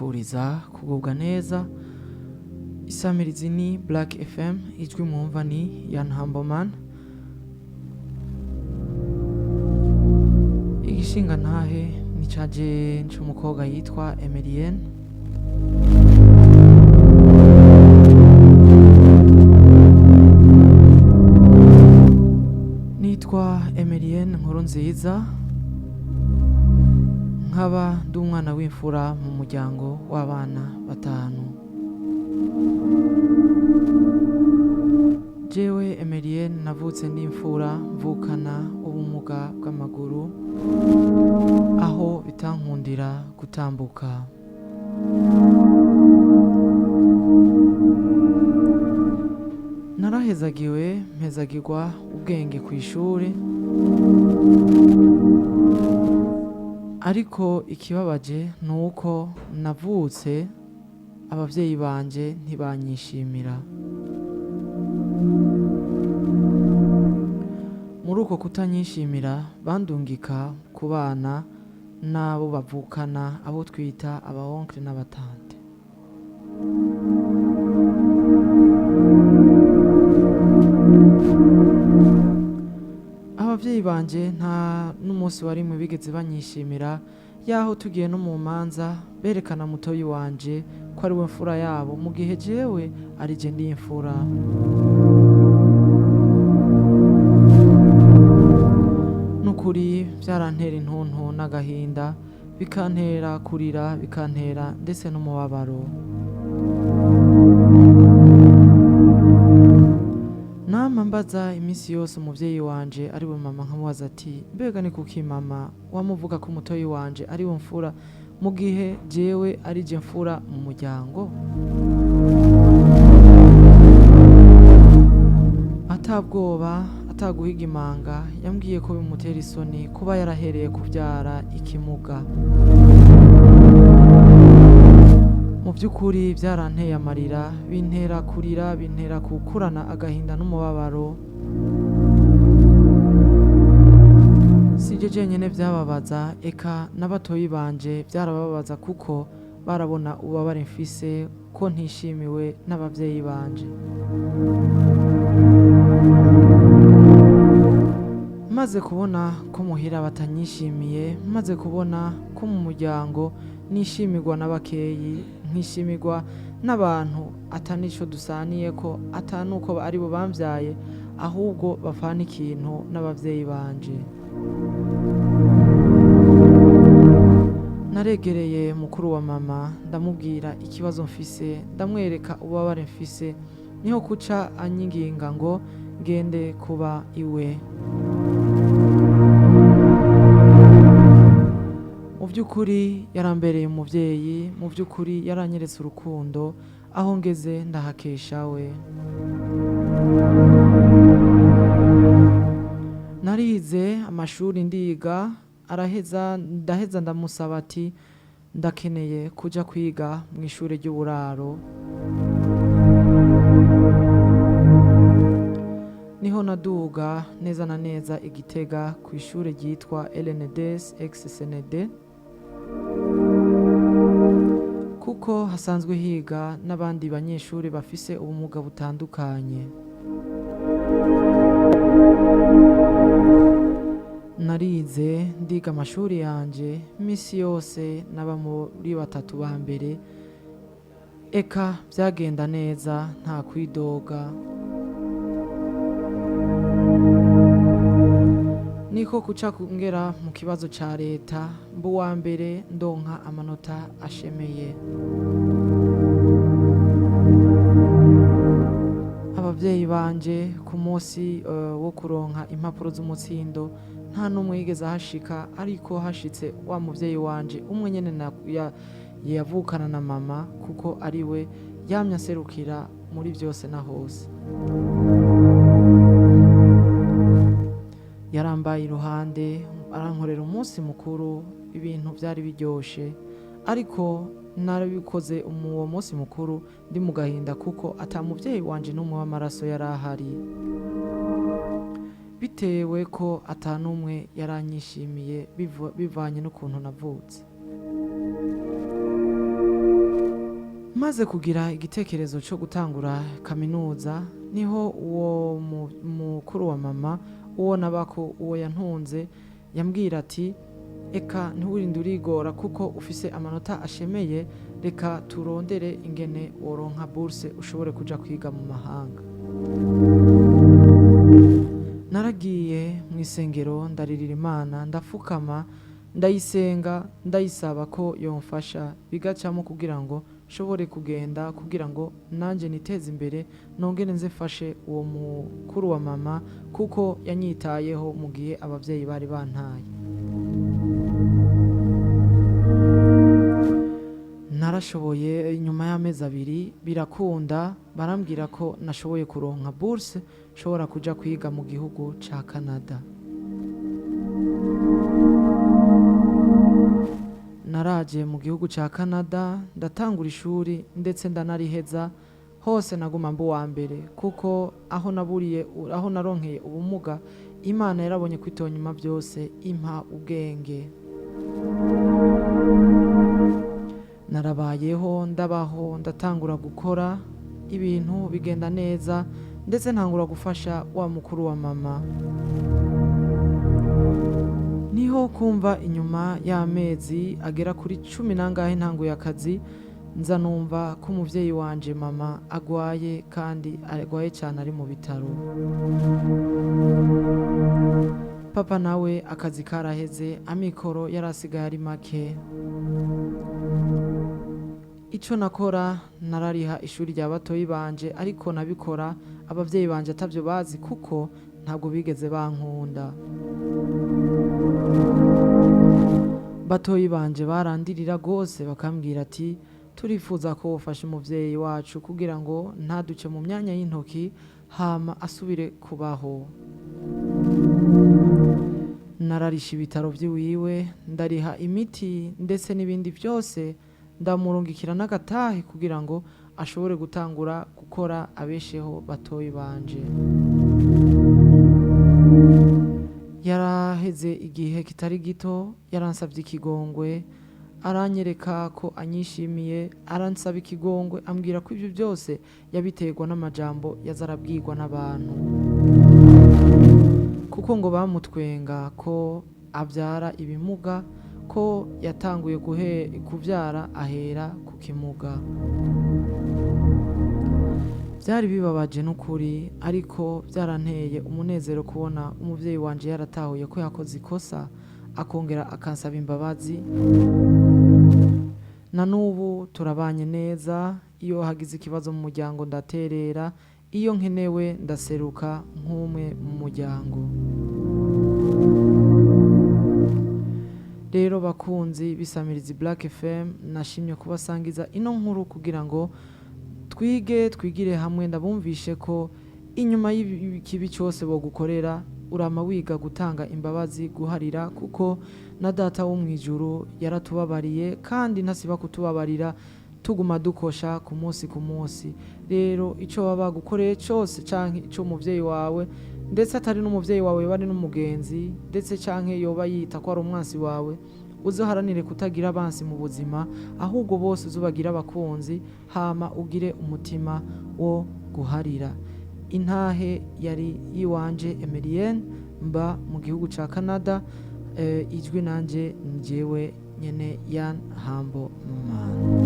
ndabipfuriza kugubwa neza. Isamirizi ni Black FM, ijwi mwumva ni Yanhamboman. Igishinga ntahe ni caje c'umukobwa yitwa Emilienne. Nitwa Emilienne nkuru nziza, nkaba ndi umwana w'imfura mu muryango w'abana batanu. Jewe Emilienne navutse ndi imfura, mvukana ubumuga bw'amaguru, aho bitankundira gutambuka. Narahezagiwe, mpezagirwa ubwenge ku ishuri, ariko ikibabaje nuko navutse abavyeyi banje ntibanyishimira. Muri uko kutanyishimira bandungika ku bana n'abo bavukana, abo twita abaonkle n'abatante. Abavyeyi banje nta n'umunsi warimwe bigeze banyishimira, yaho tugiye no mu manza berekana mutoyi wanje ko ari we mfura yabo, mu gihe jewe ari je ndi imfura. Nukuri vyarantera intuntu n'agahinda, bikantera kurira, bikantera ndetse n'umubabaro. Nama mbaza imisi yose umuvyeyi wanje ari we mama, nkamubaza ati mbega ni kuki mama wamuvuga ko umutoyi wanje ari we mfura, mu gihe jewe ari je mfura mu muryango? Atabwoba, ataguhiga imanga, yambwiye ko bimutera isoni kuba yarahereye kuvyara ikimuga. Mu vy'ukuri vyaranteye amarira, bintera kurira, bintera gukurana agahinda n'umubabaro. Sije jenyene vyababaza, eka n'abatoyi banje vyarababaza, kuko barabona ububabare mfise, ko ntishimiwe n'abavyeyi banje. Maze kubona ko muhira batanyishimiye, maze kubona ko mu muryango nishimirwa n'abakeyi, nkishimirwa n'abantu atanico dusaniyeko, atanuko ari bo bamvyaye, ahubwo bafana ikintu n'abavyeyi banje. Naregereye mukuru wa mama, ndamubwira ikibazo mfise, ndamwereka ububabare mfise, niho kuca anyinginga ngo ngende kuba iwe. Mu vy'ukuri yarambereye umuvyeyi, mu vy'ukuri yaranyeretse urukundo, aho ngeze ndahakesha we. Narize amashuri ndiga, ndaheza ndamusaba ati ndakeneye kuja kwiga mu ishure ry'uburaro. Niho naduga neza na neza Igitega ku ishure ryitwa LNDS ex-SND, kuko hasanzwe higa n'abandi banyeshuri bafise ubumuga butandukanye. Narize ndiga amashuri yanje, misi yose naba muri batatu ba mbere, eka vyagenda neza nta kwidoga. Niko kuca kungera mu kibazo ca leta, mba uwa mbere ndonka amanota ashemeye. Abavyeyi banje ku munsi wo kuronka impapuro z'umutsindo, nta n'umwe yigeze ahashika, ariko hashitse wa muvyeyi wanje umwe nyene yavukana na mama, kuko ari we yamye aserukira muri vyose na hose. Yarambaye iruhande, arankorera umunsi mukuru, ibintu vyari biryoshe, ariko narabikoze uwo munsi mukuru ndi mu gahinda, kuko ata muvyeyi wanje n'umwe w'amaraso yari ahari, bitewe ko ata n'umwe yaranyishimiye bivanye n'ukuntu navutse. maze kugira igitekerezo cyo gutangura kaminuza niho uwo mukuru wa mama uwo nabako uwo yantunze yambwira ati eka ntiwirinde urigora kuko ufise amanota ashemeye, reka turondere ingene woronka bourse ushobore kuja kwiga mu mahanga. Naragiye mu isengero ndaririra Imana, ndafukama, ndayisenga, ndayisaba ko yomfasha bigacamo kugira ngo nshobore kugenda, kugira ngo nanje niteze imbere nongere nze fashe uwo mukuru wa mama kuko yanyitayeho mu gihe abavyeyi bari bantaye. Narashoboye nyuma y'amezi 2 birakunda, barambwira ko nashoboye kuronka bourse nshobora kuja kwiga mu gihugu ca Canada. Naraje mu gihugu ca Canada ndatangura ishuri ndetse ndanariheza, hose naguma mbu wa mbere kuko aho naronkeye ubumuga Imana yarabonye kwitonyuma byose impa ubwenge. Narabayeho ndabaho ndatangura gukora ibintu bigenda neza ndetse ntangura gufasha wa mukuru wa mama. Niho kumva inyuma y'amezi agera kuri 10 nangahe ntanguye akazi, nza numva ko umuvyeyi wanje mama agwaye kandi agwaye cyane ari mu bitaro. Papa nawe akazi karaheze, amikoro yarasigaye ari make. Ico nakora narariha ishuri rya batoyi banje, ariko nabikora abavyeyi banje atavyo bazi kuko ntabwo bigeze bankunda. Batoyi banje barandirira gose bakambwira ati turifuza ko wofasha umuvyeyi wacu kugira ngo ntaduce mu myanya y'intoki hama asubire kubaho. Nararisha ibitaro vy'iwiwe, ndariha imiti ndetse n'ibindi byose, ndamurungikira n'agatahe kugira ngo ashobore gutangura gukora abesheho batoyi banje. Yaraheze igihe kitari gito, yaransavye ikigongwe, aranyereka ko anyishimiye, aransaba ikigongwe, ambwira ko ivyo byose yabiterwa n'amajambo yazarabwirwa n'abantu, kuko ngo bamutwenga ko avyara ibimuga, ko yatanguye kuvyara ahera ku kimuga. Byari bibabaje n'ukuri, ariko byaranteye umunezero kubona umuvyeyi wanje yaratahuye ko yakoze ikosa akongera akansaba imbabazi. Na nubu turabanye neza, iyo hagize ikibazo mu muryango ndaterera, iyo nkenewe ndaseruka nk'umwe mu muryango. Rero bakunzi bisamirizi Black FM, nashimye kubasangiza ino nkuru kugira ngo twigire hamwe, ndabumvishe ko inyuma y'ikibi cyose bo gukorera urama wiga gutanga imbabazi, guharira, kuko na data wo mwijuru yaratubabariye kandi ntasiba kutubabarira tuguma dukosha ku munsi. Rero ico baba gukoreye cyose canke ico umuvyeyi wawe ndetse atari n'umuvyeyi wawe bari n'umugenzi ndetse canke yoba yita ko ari umwansi wawe, uzoharanire kutagira abansi mu buzima, ahubwo bose uzubagira abakunzi, hama ugire umutima wo guharira. Intahe yari yiwanje Emilienne, mba mu gihugu ca Canada, ijwi nanje njewe nyene Yan Hambo Mama.